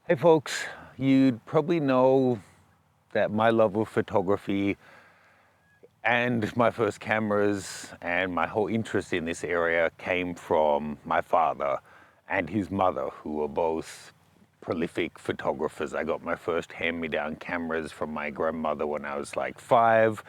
Hey folks, you'd probably know that my love of photography and my first cameras and my whole interest in this area came from my father and his mother, who were both prolific photographers. I got my first hand-me-down cameras from my grandmother when I was like 5.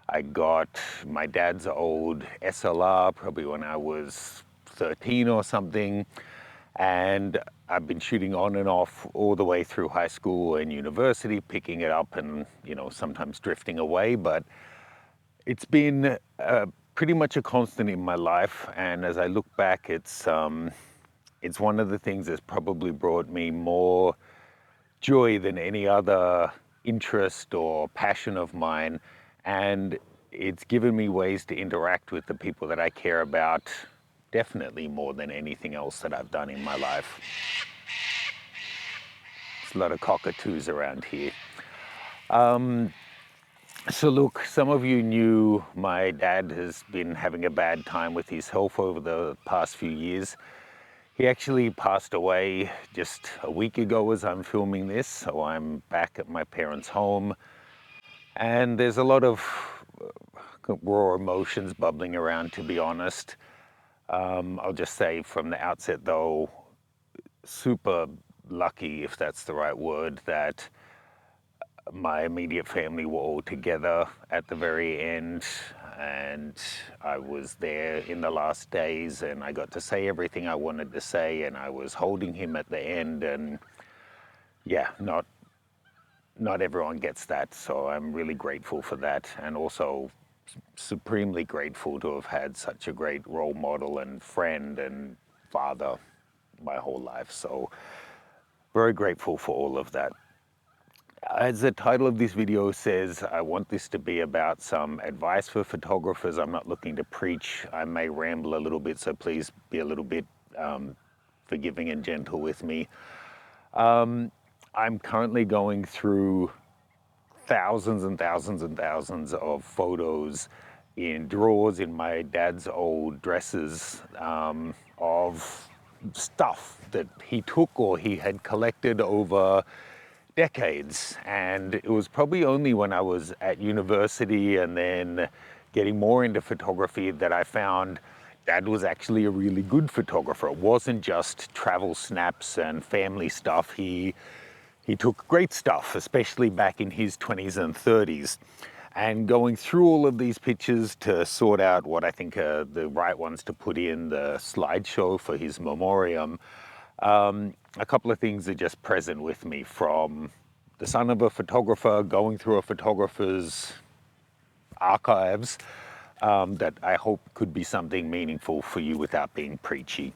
I got my dad's old SLR probably when I was 13 or something. And I've been shooting on and off all the way through high school and university, picking it up and, sometimes drifting away. But it's been pretty much a constant in my life. And as I look back, it's one of the things that's probably brought me more joy than any other interest or passion of mine. And it's given me ways to interact with the people that I care about, definitely more than anything else that I've done in my life. There's a lot of cockatoos around here. So look, some of you knew my dad has been having a bad time with his health over the past few years. He actually passed away just a week ago as I'm filming this, so I'm back at my parents' home. And there's a lot of raw emotions bubbling around, to be honest. I'll just say from the outset though, super lucky, if that's the right word, that my immediate family were all together at the very end, and I was there in the last days, and I got to say everything I wanted to say, and I was holding him at the end. And yeah, not everyone gets that, so I'm really grateful for that, and also supremely grateful to have had such a great role model and friend and father my whole life. So very grateful for all of that. As the title of this video says, I want this to be about some advice for photographers. I'm not looking to preach. I may ramble a little bit, so please be a little bit forgiving and gentle with me. I'm currently going through thousands and thousands and thousands of photos in drawers in my dad's old dressers, of stuff that he took or he had collected over decades. And it was probably only when I was at university and then getting more into photography that I found Dad was actually a really good photographer. It wasn't just travel snaps and family stuff. He took great stuff, especially back in his 20s and 30s. And going through all of these pictures to sort out what I think are the right ones to put in the slideshow for his memoriam, a couple of things are just present with me, from the son of a photographer going through a photographer's archives, that I hope could be something meaningful for you without being preachy.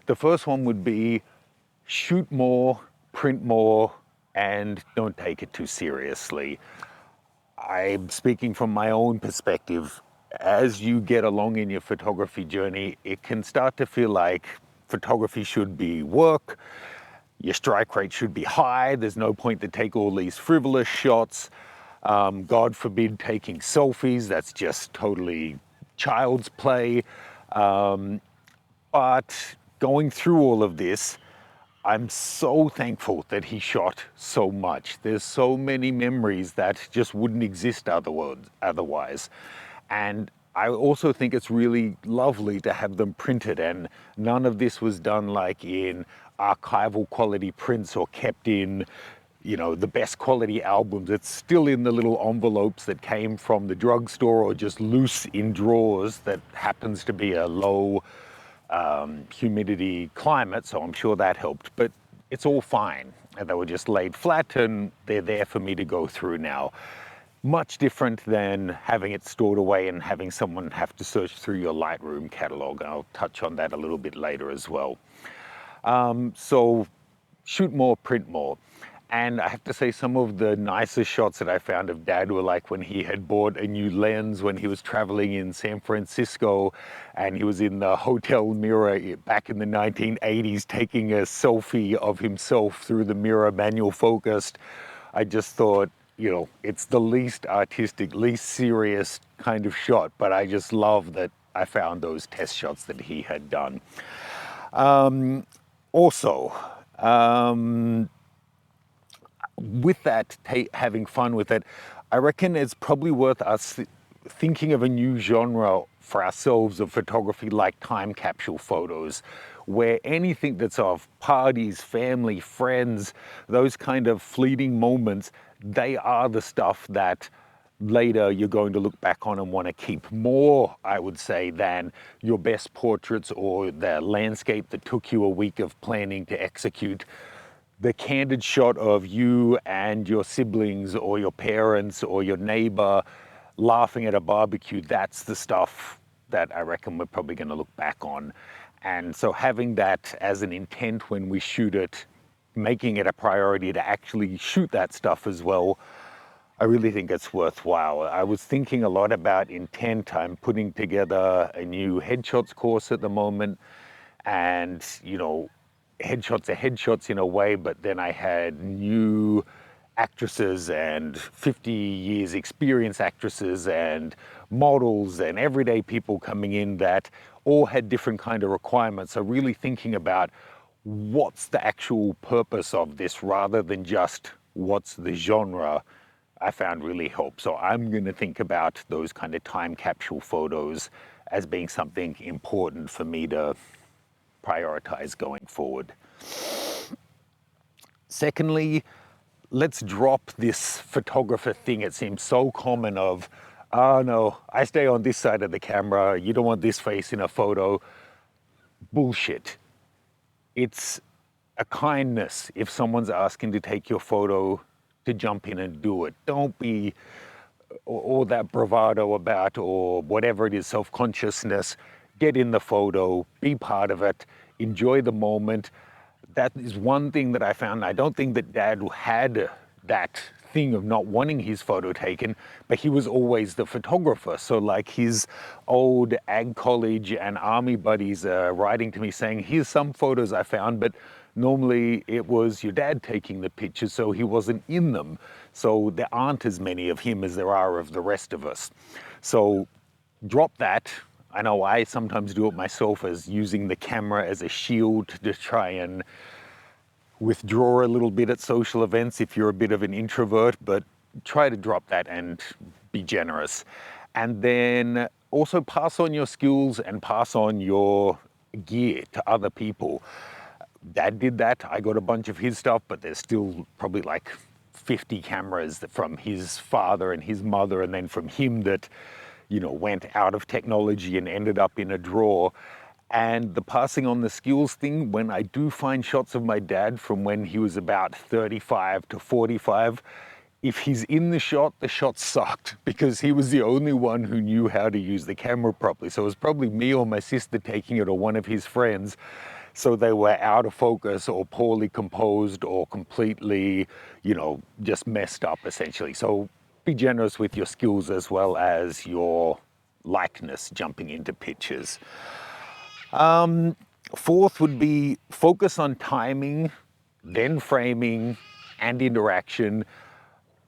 The first one would be shoot more, print more, and don't take it too seriously. I'm speaking from my own perspective. As you get along in your photography journey, it can start to feel like photography should be work. Your strike rate should be high. There's no point to take all these frivolous shots. God forbid taking selfies. That's just totally child's play. But going through all of this, I'm so thankful that he shot so much. There's so many memories that just wouldn't exist otherwise. And I also think it's really lovely to have them printed, and none of this was done like in archival quality prints or kept in, the best quality albums. It's still in the little envelopes that came from the drugstore or just loose in drawers that happens to be a low humidity climate, so I'm sure that helped, but it's all fine. And they were just laid flat and they're there for me to go through now. Much different than having it stored away and having someone have to search through your Lightroom catalog. I'll touch on that a little bit later as well. So shoot more, print more. And I have to say, some of the nicest shots that I found of Dad were like when he had bought a new lens when he was traveling in San Francisco, and he was in the hotel mirror back in the 1980s taking a selfie of himself through the mirror, manual focused. I just thought, it's the least artistic, least serious kind of shot, but I just love that I found those test shots that he had done. Also, with that, having fun with it, I reckon it's probably worth us thinking of a new genre for ourselves of photography, like time capsule photos, where anything that's of parties, family, friends, those kind of fleeting moments, they are the stuff that later you're going to look back on and want to keep more, I would say, than your best portraits or the landscape that took you a week of planning to execute. The candid shot of you and your siblings or your parents or your neighbor laughing at a barbecue, that's the stuff that I reckon we're probably going to look back on. And so having that as an intent when we shoot it, making it a priority to actually shoot that stuff as well, I really think it's worthwhile. I was thinking a lot about intent. I'm putting together a new headshots course at the moment, and headshots are headshots in a way, but then I had new actresses and 50 years experience actresses and models and everyday people coming in that all had different kind of requirements. So really thinking about what's the actual purpose of this rather than just what's the genre, I found really helped. So I'm going to think about those kind of time capsule photos as being something important for me to prioritize going forward. Secondly, let's drop this photographer thing. It seems so common of, oh no, I stay on this side of the camera, you don't want this face in a photo. Bullshit. It's a kindness if someone's asking to take your photo to jump in and do it. Don't be all that bravado about, or whatever it is, self-consciousness. Get in the photo, be part of it, enjoy the moment. That is one thing that I found. I don't think that Dad had that thing of not wanting his photo taken, but he was always the photographer. So like his old ag college and army buddies are writing to me saying, here's some photos I found, but normally it was your dad taking the pictures, so he wasn't in them. So there aren't as many of him as there are of the rest of us. So drop that. I know I sometimes do it myself, as using the camera as a shield to try and withdraw a little bit at social events if you're a bit of an introvert, but try to drop that and be generous. And then also pass on your skills and pass on your gear to other people. Dad did that. I got a bunch of his stuff, but there's still probably like 50 cameras from his father and his mother, and then from him that, went out of technology and ended up in a drawer. And the passing on the skills thing, when I do find shots of my dad from when he was about 35 to 45, if he's in the shot sucked, because he was the only one who knew how to use the camera properly. So it was probably me or my sister taking it, or one of his friends. So they were out of focus or poorly composed or completely, just messed up essentially. So be generous with your skills as well as your likeness jumping into pictures. Fourth would be focus on timing, then framing and interaction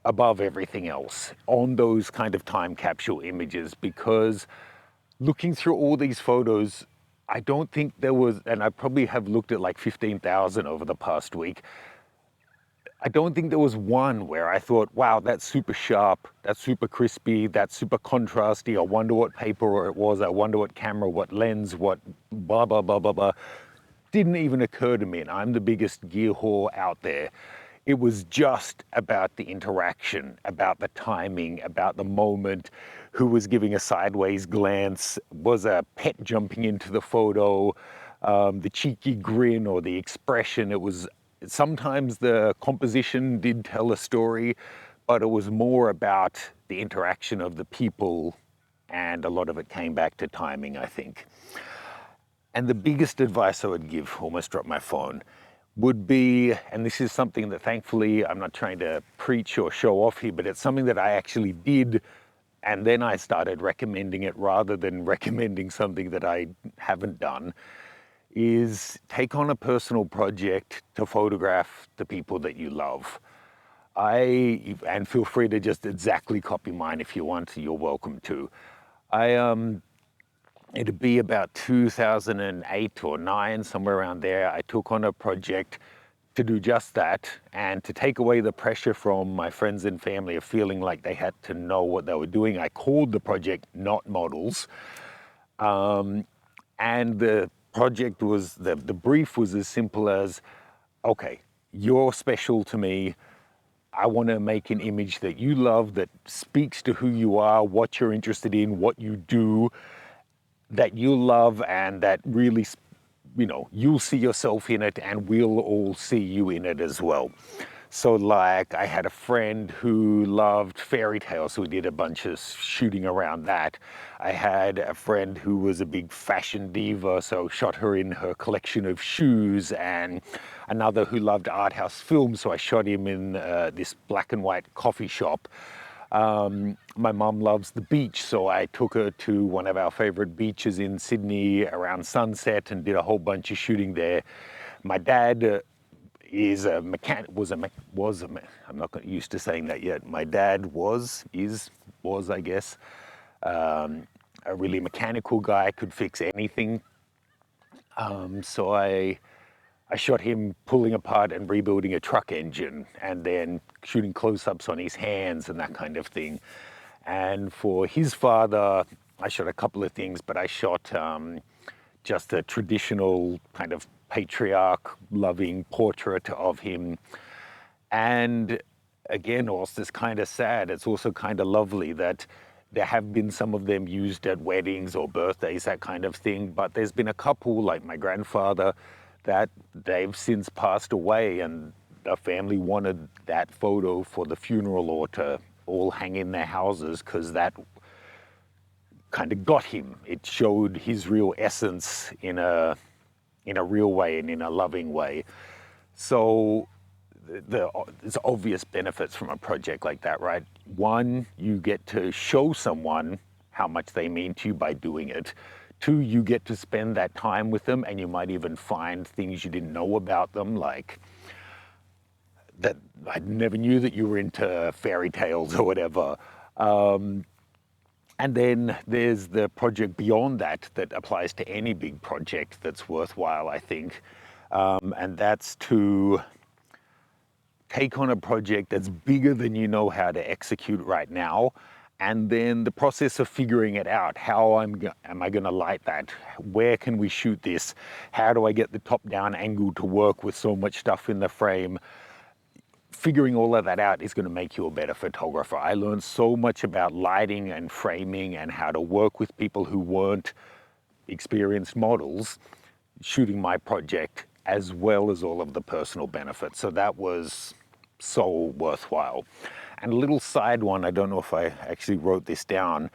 above everything else on those kind of time capsule images, because looking through all these photos, I don't think there was, and I probably have looked at like 15,000 over the past week, I don't think there was one where I thought, wow, that's super sharp, that's super crispy, that's super contrasty, I wonder what paper it was, I wonder what camera, what lens, what blah, blah, blah, blah, blah. Didn't even occur to me, and I'm the biggest gear whore out there. It was just about the interaction, about the timing, about the moment, who was giving a sideways glance, was a pet jumping into the photo, the cheeky grin or the expression. It was sometimes the composition did tell a story, but it was more about the interaction of the people, and a lot of it came back to timing, I think. And the biggest advice I would give, almost dropped my phone, would be, and this is something that thankfully I'm not trying to preach or show off here, but it's something that I actually did, and then I started recommending it rather than recommending something that I haven't done, is take on a personal project to photograph the people that you love. And feel free to just exactly copy mine if you want, you're welcome to. It'd be about 2008 or 9, somewhere around there. I took on a project to do just that and to take away the pressure from my friends and family of feeling like they had to know what they were doing. I called the project Not Models. And the project was, the brief was as simple as, okay, you're special to me. I want to make an image that you love, that speaks to who you are, what you're interested in, what you do, that you love, and that really, you'll see yourself in it and we'll all see you in it as well. So like I had a friend who loved fairy tales, so we did a bunch of shooting around that. I had a friend who was a big fashion diva, so shot her in her collection of shoes, and another who loved art house films, so I shot him in this black and white coffee shop. My mum loves the beach, so I took her to one of our favorite beaches in Sydney around sunset and did a whole bunch of shooting there. My dad is a mechanic, I'm not used to saying that yet. My dad was, I guess, a really mechanical guy, could fix anything. So I shot him pulling apart and rebuilding a truck engine and then shooting close-ups on his hands and that kind of thing. And for his father, I shot a couple of things, but I shot just a traditional kind of patriarch loving portrait of him. And again, whilst it's kind of sad, it's also kind of lovely that there have been some of them used at weddings or birthdays, that kind of thing. But there's been a couple, like my grandfather, that they've since passed away, and the family wanted that photo for the funeral or to all hang in their houses because that kind of got him. It showed his real essence in a real way and in a loving way. So there's obvious benefits from a project like that, right? One, you get to show someone how much they mean to you by doing it. Two, you get to spend that time with them, and you might even find things you didn't know about them, like that I never knew that you were into fairy tales or whatever. And then there's the project beyond that that applies to any big project that's worthwhile, I think. And that's to take on a project that's bigger than you know how to execute right now, and then the process of figuring it out. How am I going to light that? Where can we shoot this? How do I get the top-down angle to work with so much stuff in the frame? Figuring all of that out is going to make you a better photographer. I learned so much about lighting and framing and how to work with people who weren't experienced models shooting my project, as well as all of the personal benefits. So that was so worthwhile. And a little side one, I don't know if I actually wrote this down,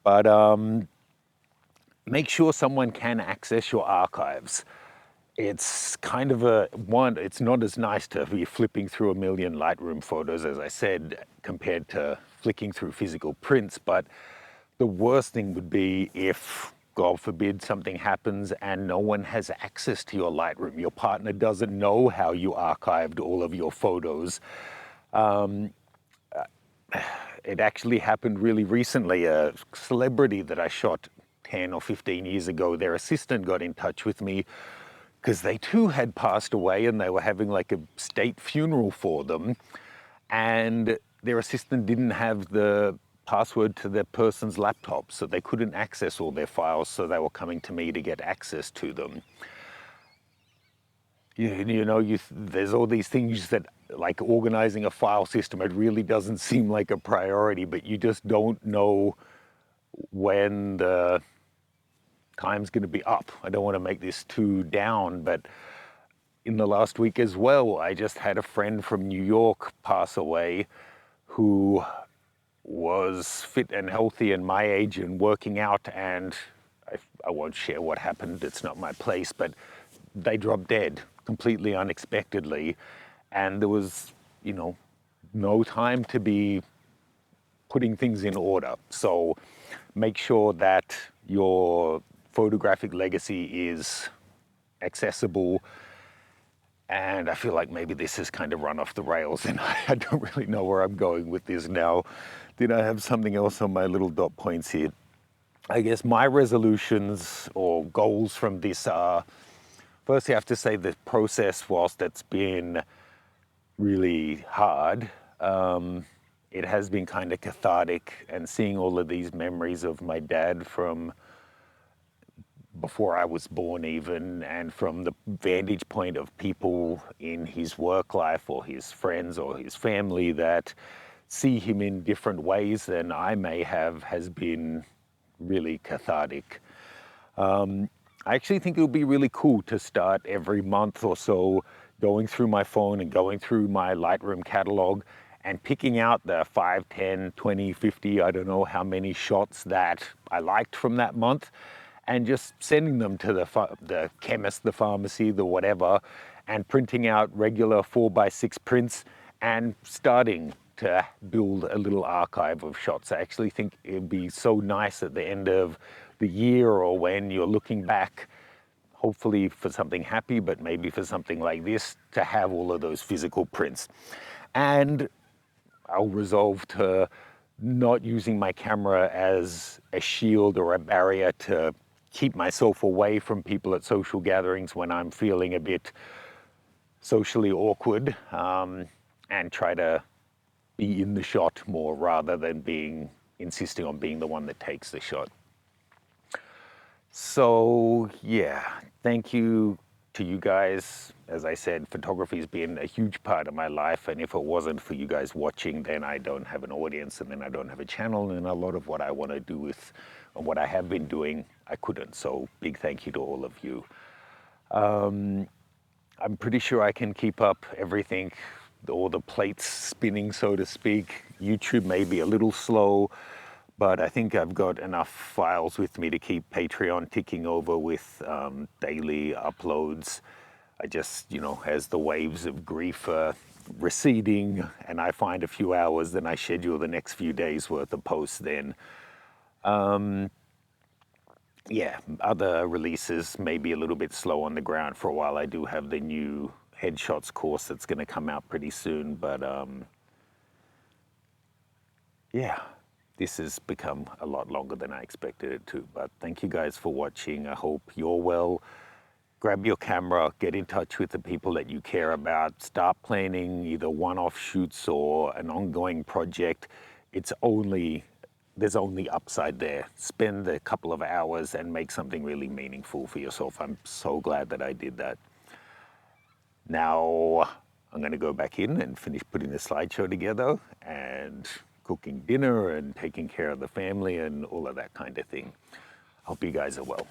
but make sure someone can access your archives. It's kind of it's not as nice to be flipping through a million Lightroom photos, as I said, compared to flicking through physical prints. But the worst thing would be if, God forbid, something happens and no one has access to your Lightroom. Your partner doesn't know how you archived all of your photos. It actually happened really recently. A celebrity that I shot 10 or 15 years ago, their assistant got in touch with me because they too had passed away and they were having like a state funeral for them. And their assistant didn't have the password to their person's laptop, so they couldn't access all their files, so they were coming to me to get access to them. There's all these things that, like organizing a file system, it really doesn't seem like a priority, but you just don't know when the time's going to be up. I don't want to make this too down, but in the last week as well, I just had a friend from New York pass away who was fit and healthy and my age and working out, and I won't share what happened, it's not my place, but they dropped dead completely unexpectedly, and there was, no time to be putting things in order. So make sure that your photographic legacy is accessible. And I feel like maybe this has kind of run off the rails and I don't really know where I'm going with this now. Did I have something else on my little dot points here? I guess my resolutions or goals from this are, Firstly, I have to say the process, whilst it's been really hard, it has been kind of cathartic, and seeing all of these memories of my dad from before I was born even, and from the vantage point of people in his work life or his friends or his family that see him in different ways than I may have, has been really cathartic. I actually think it would be really cool to start every month or so going through my phone and going through my Lightroom catalog and picking out the 5, 10, 20, 50, I don't know how many shots that I liked from that month, and just sending them to the chemist, the pharmacy, the whatever, and printing out regular 4x6 prints and starting to build a little archive of shots. I actually think it'd be so nice at the end of the year, or when you're looking back, hopefully for something happy, but maybe for something like this, to have all of those physical prints. And I'll resolve to not using my camera as a shield or a barrier to keep myself away from people at social gatherings when I'm feeling a bit socially awkward, and try to be in the shot more rather than insisting on being the one that takes the shot. So yeah, thank you to you guys. As I said, photography has been a huge part of my life, and if it wasn't for you guys watching, then I don't have an audience, and then I don't have a channel, and a lot of what I want to do with and what I have been doing, I couldn't. So big thank you to all of you. I'm pretty sure I can keep up everything, all the plates spinning, so to speak. YouTube may be a little slow, but I think I've got enough files with me to keep Patreon ticking over with daily uploads. I just, as the waves of grief are receding and I find a few hours, then I schedule the next few days worth of posts then. Yeah, other releases may be a little bit slow on the ground for a while. I do have the new headshots course that's going to come out pretty soon, but yeah, this has become a lot longer than I expected it to. But thank you guys for watching. I hope you're well. Grab your camera, get in touch with the people that you care about, start planning either one-off shoots or an ongoing project. There's only upside there. Spend a couple of hours and make something really meaningful for yourself. I'm so glad that I did that. Now I'm going to go back in and finish putting the slideshow together and cooking dinner and taking care of the family and all of that kind of thing. Hope you guys are well.